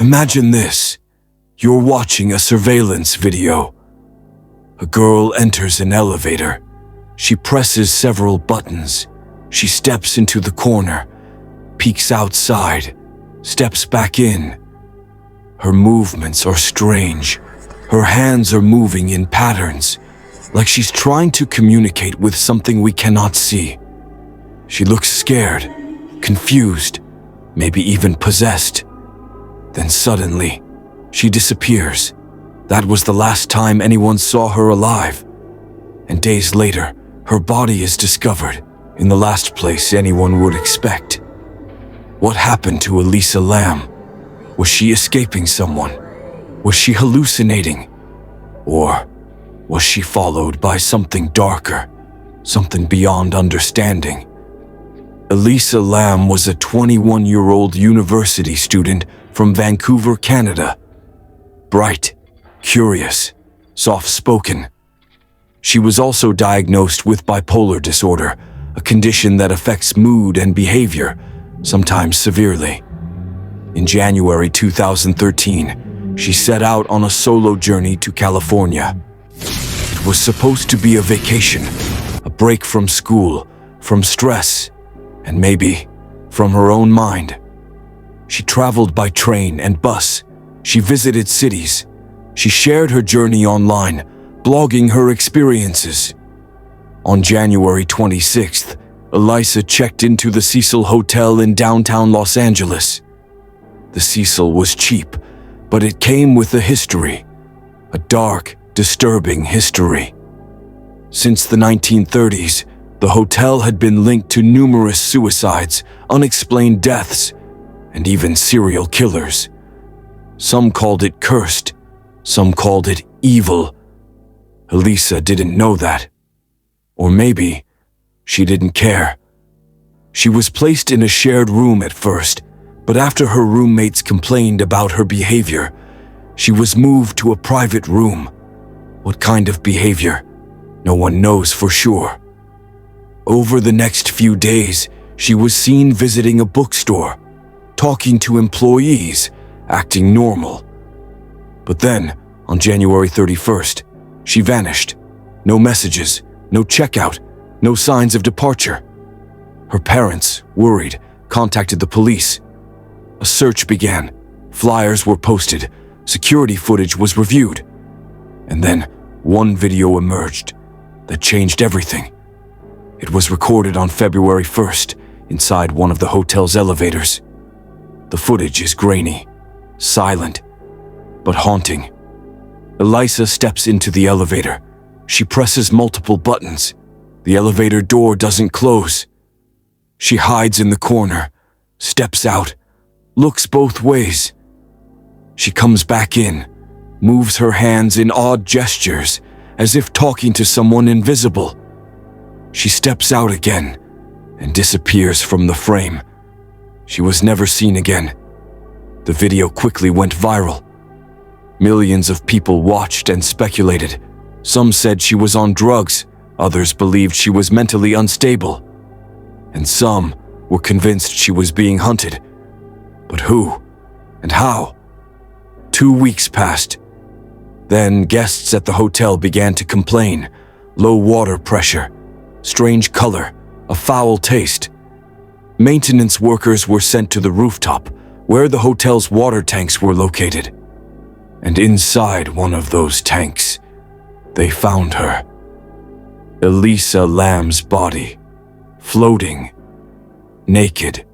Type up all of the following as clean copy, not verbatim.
Imagine this. You're watching a surveillance video. A girl enters an elevator. She presses several buttons. She steps into the corner, peeks outside, steps back in. Her movements are strange. Her hands are moving in patterns, like she's trying to communicate with something we cannot see. She looks scared, confused, maybe even possessed. Then suddenly, she disappears. That was the last time anyone saw her alive. And days later, her body is discovered in the last place anyone would expect. What happened to Elisa Lam? Was she escaping someone? Was she hallucinating? Or was she followed by something darker, something beyond understanding? Elisa Lam was a 21-year-old university student from Vancouver, Canada. Bright, curious, soft-spoken. She was also diagnosed with bipolar disorder, a condition that affects mood and behavior, sometimes severely. In January 2013, she set out on a solo journey to California. It was supposed to be a vacation, a break from school, from stress, and maybe from her own mind. She traveled by train and bus. She visited cities. She shared her journey online, blogging her experiences. On January 26th, Elisa checked into the Cecil Hotel in downtown Los Angeles. The Cecil was cheap, but it came with a history, a dark, disturbing history. Since the 1930s, the hotel had been linked to numerous suicides, unexplained deaths, and even serial killers. Some called it cursed, some called it evil. Elisa didn't know that. Or maybe she didn't care. She was placed in a shared room at first, but after her roommates complained about her behavior, she was moved to a private room. What kind of behavior? No one knows for sure. Over the next few days, she was seen visiting a bookstore, talking to employees, acting normal. But then, on January 31st, she vanished. No messages, no checkout, no signs of departure. Her parents, worried, contacted the police. A search began. Flyers were posted. Security footage was reviewed. And then one video emerged that changed everything. It was recorded on February 1st inside one of the hotel's elevators. The footage is grainy, silent, but haunting. Elisa steps into the elevator. She presses multiple buttons. The elevator door doesn't close. She hides in the corner, steps out, looks both ways. She comes back in, moves her hands in odd gestures, as if talking to someone invisible. She steps out again and disappears from the frame. She was never seen again. The video quickly went viral. Millions of people watched and speculated. Some said she was on drugs, others believed she was mentally unstable, and some were convinced she was being hunted. But who and how? 2 weeks passed. Then guests at the hotel began to complain. Low water pressure, strange color, a foul taste. Maintenance workers were sent to the rooftop, where the hotel's water tanks were located. And inside one of those tanks, they found her. Elisa Lam's body, floating, naked,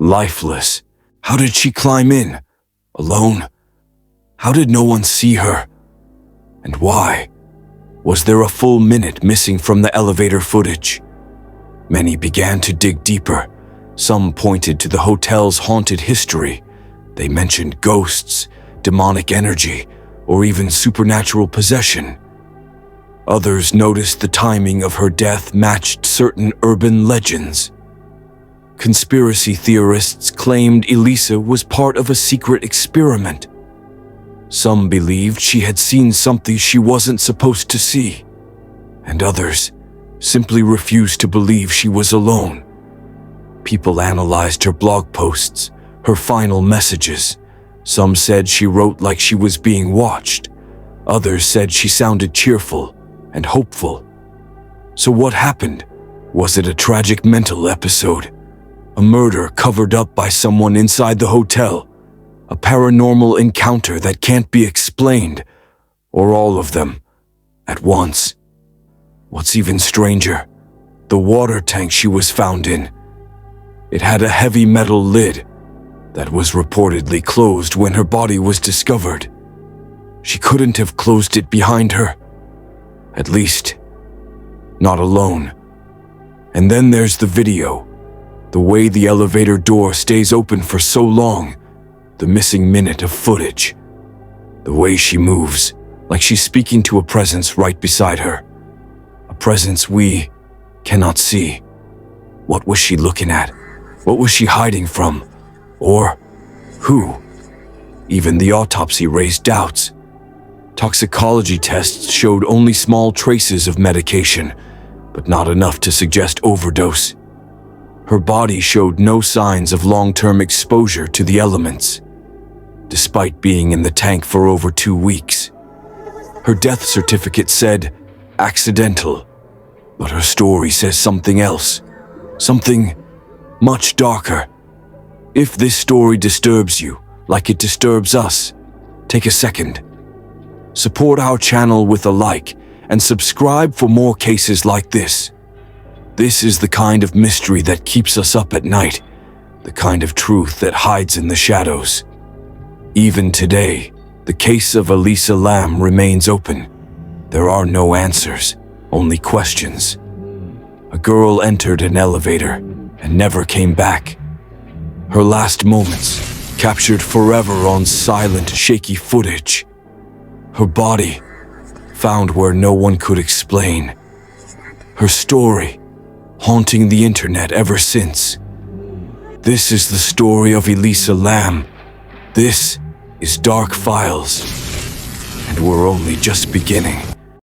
lifeless. How did she climb in? Alone? How did no one see her? And why? Was there a full minute missing from the elevator footage? Many began to dig deeper. Some pointed to the hotel's haunted history. They mentioned ghosts, demonic energy, or even supernatural possession. Others noticed the timing of her death matched certain urban legends. Conspiracy theorists claimed Elisa was part of a secret experiment. Some believed she had seen something she wasn't supposed to see, and others simply refused to believe she was alone. People analyzed her blog posts, her final messages, Some said she wrote like she was being watched. Others said she sounded cheerful and hopeful. So what happened? Was it a tragic mental episode? A murder covered up by someone inside the hotel? A paranormal encounter that can't be explained? Or all of them at once? What's even stranger, the water tank she was found in. It had a heavy metal lid that was reportedly closed when her body was discovered. She couldn't have closed it behind her. At least, not alone. And then there's the video. The way the elevator door stays open for so long. The missing minute of footage. The way she moves, like she's speaking to a presence right beside her. A presence we cannot see. What was she looking at? What was she hiding from? Or who? Even the autopsy raised doubts. Toxicology tests showed only small traces of medication, but not enough to suggest overdose. Her body showed no signs of long-term exposure to the elements, despite being in the tank for over 2 weeks. Her death certificate said accidental, but her story says something else, something much darker. If this story disturbs you, like it disturbs us, take a second. Support our channel with a like and subscribe for more cases like this. This is the kind of mystery that keeps us up at night, the kind of truth that hides in the shadows. Even today, the case of Elisa Lam remains open. There are no answers, only questions. A girl entered an elevator and never came back. Her last moments, captured forever on silent, shaky footage. Her body, found where no one could explain. Her story, haunting the internet ever since. This is the story of Elisa Lam. This is Dark Files, and we're only just beginning.